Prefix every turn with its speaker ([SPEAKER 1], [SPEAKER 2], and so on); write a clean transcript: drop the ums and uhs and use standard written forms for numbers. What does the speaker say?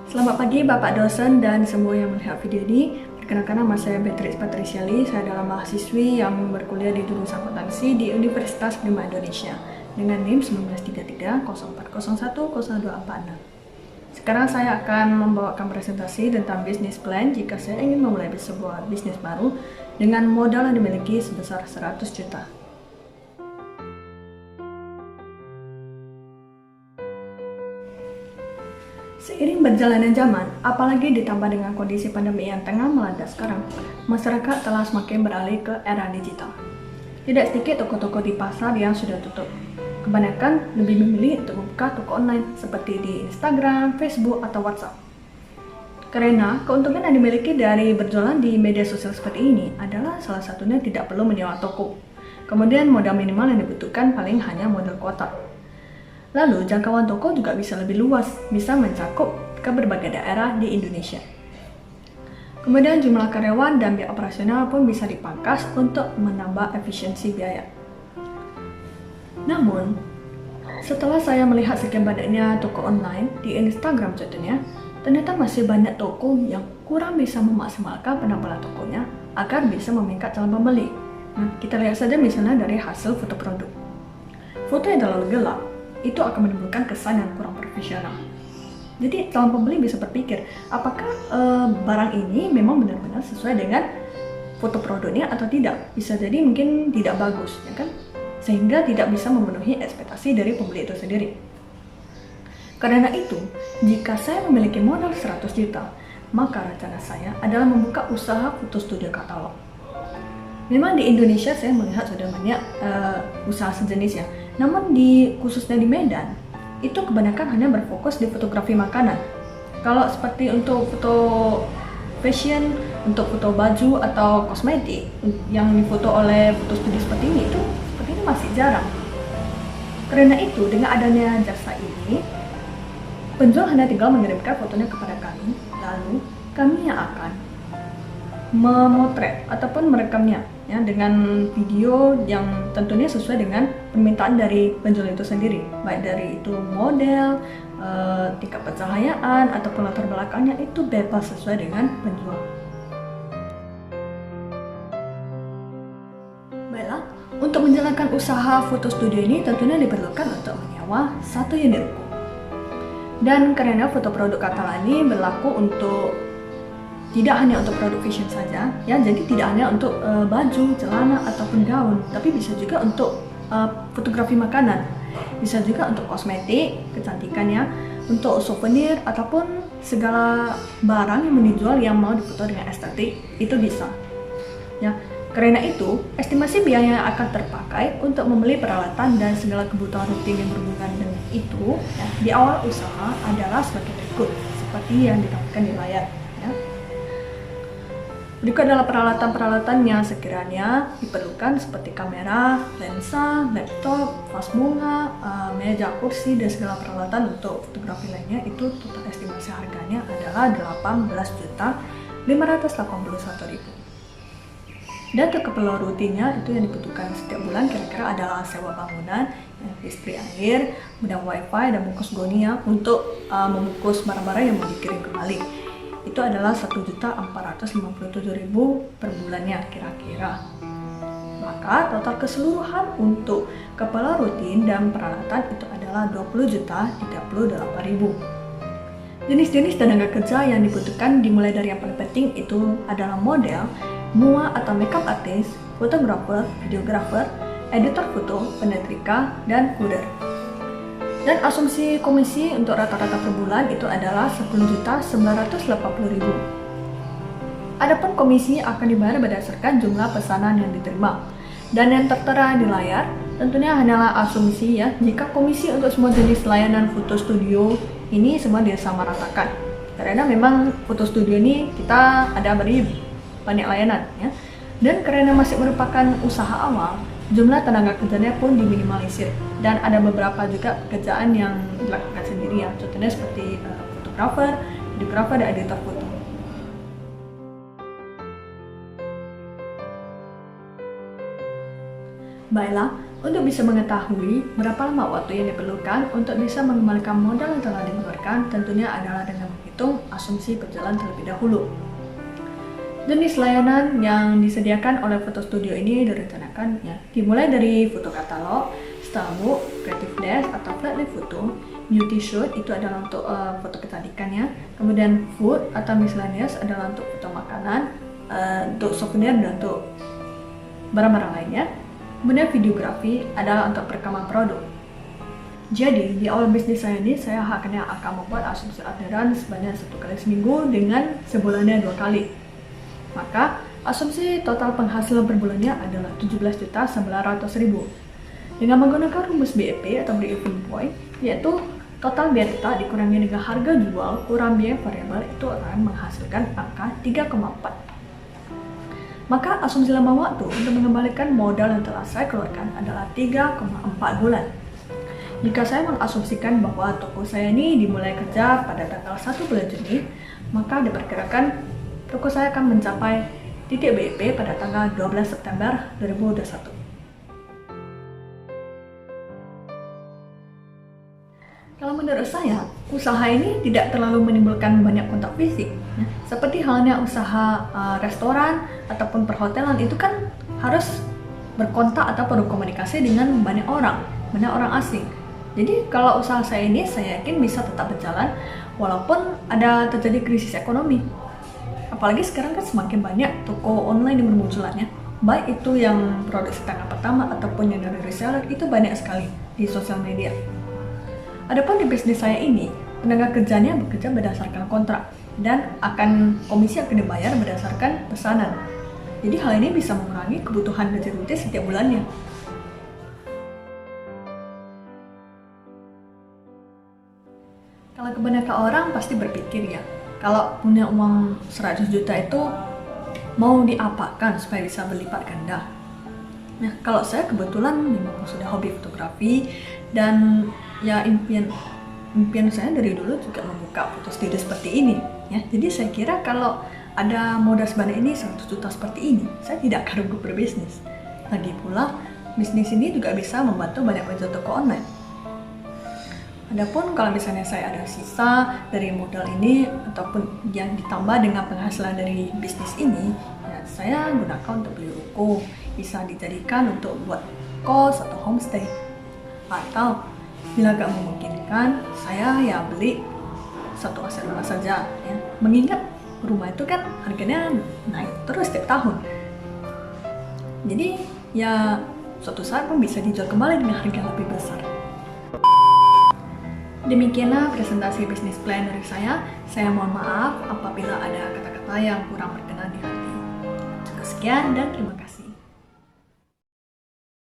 [SPEAKER 1] Selamat pagi Bapak dosen dan semua yang melihat video ini. Perkenalkan, nama saya Beatrice Patriciali. Saya adalah mahasiswi yang berkuliah di jurusan akuntansi di Universitas Bima Indonesia dengan NIM 193304010246. Sekarang saya akan membawakan presentasi tentang bisnis plan jika saya ingin memulai sebuah bisnis baru dengan modal yang dimiliki sebesar 100 juta. Seiring berjalannya zaman, apalagi ditambah dengan kondisi pandemi yang tengah melanda sekarang, masyarakat telah semakin beralih ke era digital. Tidak sedikit toko-toko di pasar yang sudah tutup. Kebanyakan lebih memilih untuk membuka toko online seperti di Instagram, Facebook, atau WhatsApp. Karena keuntungan yang dimiliki dari berjualan di media sosial seperti ini adalah salah satunya tidak perlu menyewa toko. Kemudian modal minimal yang dibutuhkan paling hanya modal kuota. Lalu jangkauan toko juga bisa lebih luas, bisa mencakup ke berbagai daerah di Indonesia. Kemudian jumlah karyawan dan biaya operasional pun bisa dipangkas untuk menambah efisiensi biaya. Namun, setelah saya melihat sekian banyaknya toko online di Instagram contohnya, ternyata masih banyak toko yang kurang bisa memaksimalkan penampilan tokonya agar bisa memikat calon pembeli. Nah, kita lihat saja misalnya dari hasil foto produk. Foto yang terlalu gelap itu akan menimbulkan kesan yang kurang profesional. Jadi calon pembeli bisa berpikir, apakah barang ini memang benar-benar sesuai dengan foto produknya atau tidak? Bisa jadi mungkin tidak bagus, ya kan? Sehingga tidak bisa memenuhi ekspektasi dari pembeli itu sendiri. Karena itu, jika saya memiliki modal 100 juta, maka rencana saya adalah membuka usaha foto studio katalog. Memang di Indonesia saya melihat sudah banyak usaha sejenis ya. Namun khususnya di Medan, itu kebanyakan hanya berfokus di fotografi makanan. Kalau seperti untuk foto fashion, untuk foto baju atau kosmetik yang difoto oleh foto studio seperti ini masih jarang. Karena itu, dengan adanya jasa ini, penjual hanya tinggal mengirimkan fotonya kepada kami, lalu kami yang akan memotret ataupun merekamnya ya, dengan video yang tentunya sesuai dengan permintaan dari penjual itu sendiri, baik dari itu model, tingkat pencahayaan ataupun latar belakangnya itu bebas sesuai dengan penjual. Baiklah, untuk menjalankan usaha foto studio ini tentunya diperlukan untuk menyewa satu unit ruko. Dan karena foto produk Katala ini berlaku untuk tidak hanya untuk produk fashion saja, ya, jadi tidak hanya untuk baju, celana ataupun gaun, tapi bisa juga untuk fotografi makanan, bisa juga untuk kosmetik, kecantikannya, untuk souvenir ataupun segala barang yang dijual yang mau difoto dengan estetik itu bisa. Ya, karena itu estimasi biaya yang akan terpakai untuk membeli peralatan dan segala kebutuhan rutin yang berhubungan dengan itu ya, di awal usaha adalah sebagai berikut, seperti yang ditampilkan di layar. Ya. Berikut adalah peralatan-peralatan yang sekiranya diperlukan seperti kamera, lensa, laptop, vas bunga, meja, kursi, dan segala peralatan untuk fotografi lainnya. Itu total estimasi harganya adalah 18.581.000. Dan untuk keperluan rutinnya itu yang dibutuhkan setiap bulan kira-kira adalah sewa bangunan, listrik air, modem wifi, dan bungkus gonia untuk membungkus barang-barang yang mau dikirim kembali. Itu adalah 1.457.000 per bulannya kira-kira. Maka total keseluruhan untuk kepala rutin dan peralatan itu adalah 20.038.000. Jenis-jenis tenaga kerja yang dibutuhkan dimulai dari yang paling penting itu adalah model, mua atau makeup artist, fotografer, videografer, editor foto, penetrika, dan coder. Dan asumsi komisi untuk rata-rata per bulan itu adalah 10.980.000. Adapun komisi akan dibayar berdasarkan jumlah pesanan yang diterima. Dan yang tertera di layar tentunya hanyalah asumsi ya, jika komisi untuk semua jenis layanan foto studio ini semua disamaratakan. Karena memang foto studio ini kita ada beri banyak layanan ya. Dan karena masih merupakan usaha awal, jumlah tenaga kerjanya pun diminimalisir dan ada beberapa juga pekerjaan yang dilakukan sendiri ya, contohnya seperti fotografer, videografer, dan editor foto. Baiklah, Untuk bisa mengetahui berapa lama waktu yang diperlukan untuk bisa mengembalikan modal yang telah dikeluarkan, tentunya adalah dengan menghitung asumsi berjalan terlebih dahulu. Jenis layanan yang disediakan oleh foto studio ini direncanakan dimulai dari foto katalog, stylebook, creative desk atau flat-lay foto, beauty shoot itu adalah untuk foto kecantikannya, kemudian food atau miscellaneous adalah untuk foto makanan, untuk souvenir dan untuk barang-barang lainnya. Kemudian videografi adalah untuk perekaman produk. Jadi di awal bisnis saya ini saya hanya akan membuat asumsi orderan sebanyak 1 kali seminggu dengan sebulannya 2 kali. Maka asumsi total penghasilan per bulannya adalah 17.900.000. Dengan menggunakan rumus BEP atau break-even point, yaitu total biaya tetap dikurangi dengan harga jual kurang biaya variabel, itu akan menghasilkan angka 3,4. Maka asumsi lama waktu untuk mengembalikan modal yang telah saya keluarkan adalah 3,4 bulan. Jika saya mengasumsikan bahwa toko saya ini dimulai kerja pada tanggal 1 bulan Juni, maka diperkirakan toko saya akan mencapai titik BEP pada tanggal 12 September 2021. Kalau menurut saya, usaha ini tidak terlalu menimbulkan banyak kontak fisik. Seperti halnya usaha restoran ataupun perhotelan, itu kan harus berkontak atau berkomunikasi dengan banyak orang asing. Jadi kalau usaha saya ini, saya yakin bisa tetap berjalan walaupun ada terjadi krisis ekonomi. Apalagi sekarang kan semakin banyak toko online yang bermunculannya. Baik itu yang produk setengah pertama ataupun yang dari reseller, itu banyak sekali di sosial media. Adapun di bisnis saya ini, tenaga kerjanya bekerja berdasarkan kontrak dan komisi akan dibayar berdasarkan pesanan. Jadi hal ini bisa mengurangi kebutuhan gaji rutin setiap bulannya. Kalau kebanyakan orang pasti berpikir kalau punya uang 100 juta itu mau diapakan supaya bisa berlipat ganda. Nah, kalau saya kebetulan memang sudah hobi fotografi dan impian saya dari dulu juga membuka foto studio seperti ini. Jadi saya kira kalau ada modal sebanyak ini 100 juta seperti ini, saya tidak akan ragu berbisnis. Lagi pula, bisnis ini juga bisa membantu banyak penjual toko online. Adapun kalau misalnya saya ada sisa dari modal ini ataupun yang ditambah dengan penghasilan dari bisnis ini, saya gunakan untuk beli ruko, bisa dijadikan untuk buat kos atau homestay. Atau bila gak memungkinkan, saya beli satu aset rumah saja. Mengingat rumah itu kan harganya naik terus setiap tahun. Jadi suatu saat pun bisa dijual kembali dengan harga lebih besar. Demikianlah presentasi bisnis plan dari saya. Saya mohon maaf apabila ada kata-kata yang kurang berkenan di hati. Cukup sekian dan terima kasih.